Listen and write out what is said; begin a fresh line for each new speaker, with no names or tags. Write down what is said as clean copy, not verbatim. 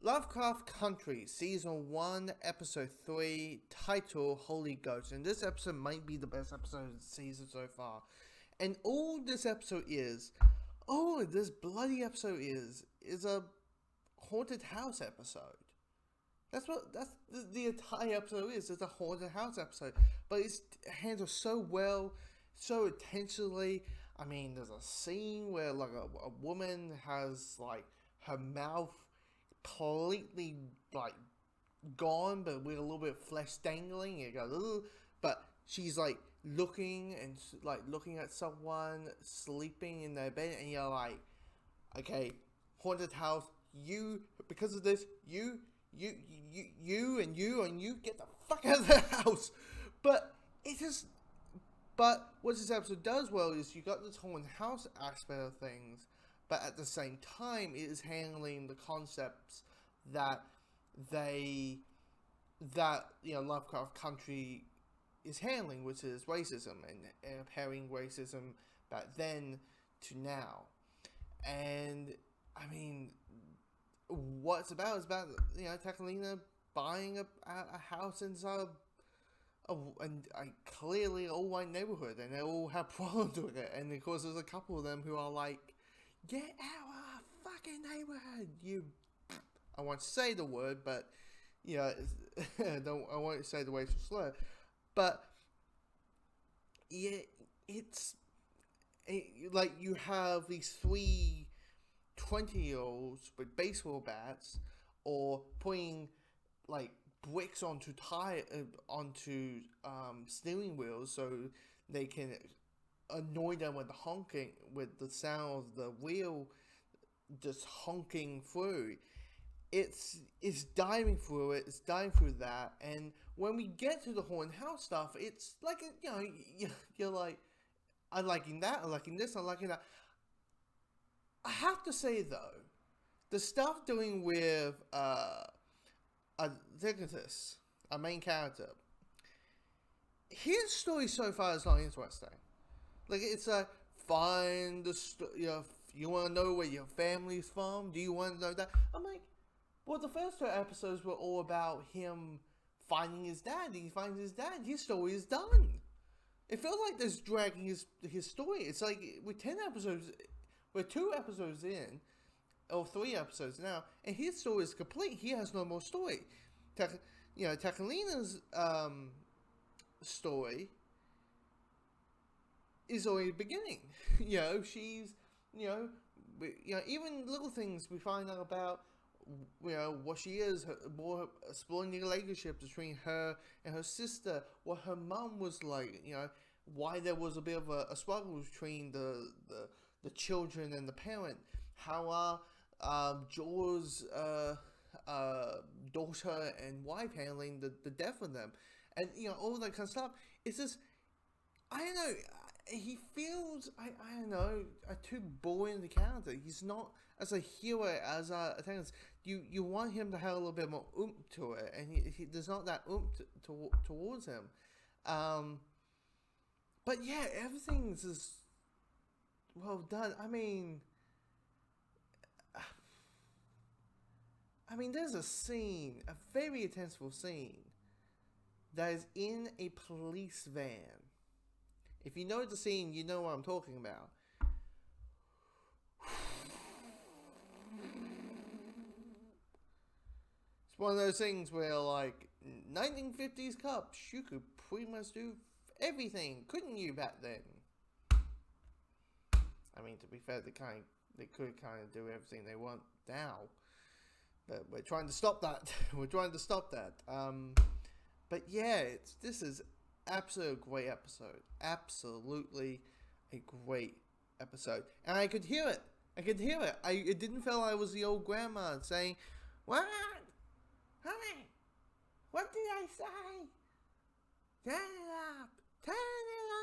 Lovecraft Country, Season 1, Episode 3, title Holy Ghost. And this episode might be the best episode of the season so far. And all this bloody episode is a haunted house episode. That's the entire episode is. It's a haunted house episode. But it's handled so well, so intentionally. I mean, there's a scene where like a woman has like her mouth completely like gone, but with a little bit of flesh dangling. It goes, ugh. But she's like looking at someone sleeping in their bed, and you're like, okay, haunted house. You, because of this, you and you get the fuck out of the house. But what this episode does well is you got this haunted house aspect of things, but at the same time it is handling the concepts that Lovecraft Country is handling, which is racism and comparing racism back then to now. And I mean, what it's about is about Tachalina buying a house inside a clearly all white neighborhood, and they all have problems with it. And of course, there's a couple of them who are like, "Get out of our fucking neighborhood, you!" I won't say the word, but I won't say the way to slur. But yeah, it's like you have these three 20-year-olds with baseball bats, or putting like bricks onto steering wheels so they can annoy them with the honking, with the sound of the wheel just honking through. It's diving through it. It's diving through that, and when we get to the haunted house stuff, it's like you're like, I'm liking that. I'm liking this. I'm liking that. I have to say though, the stuff doing with Antithesis, a main character, his story so far is not interesting. Like, it's like, find the you want to know where your family's from? Do you want to know that? I'm like, well, the first two episodes were all about him finding his dad. He finds his dad. His story is done. It feels like there's dragging his story. It's like with 10 episodes, we're 2 episodes in, or 3 episodes now, and his story is complete. He has no more story. Tachalina's story is only the beginning. She's even little things we find out about what she is, more exploring the relationship between her and her sister, what her mom was like, why there was a bit of a struggle between the children and the parent, how Joel's daughter and wife handling the death of them, and all that kind of stuff. It's just, I don't know, he feels, I don't know, too boring the character. He's not as a hero as a antagonist. You want him to have a little bit more oomph to it, and he there's not that oomph towards him. But yeah, everything's just well done. I mean, there's a scene, a very intentional scene, that is in a police van. If you know the scene, you know what I'm talking about. It's one of those things where, like, 1950s cops, you could pretty much do everything, couldn't you, back then? I mean, to be fair, they could kind of do everything they want now, but we're trying to stop that. But yeah, this is absolutely a great episode. Absolutely a great episode, and I could hear it. It didn't feel like I was the old grandma saying, "What, honey? What did I say? Turn it up, turn it up."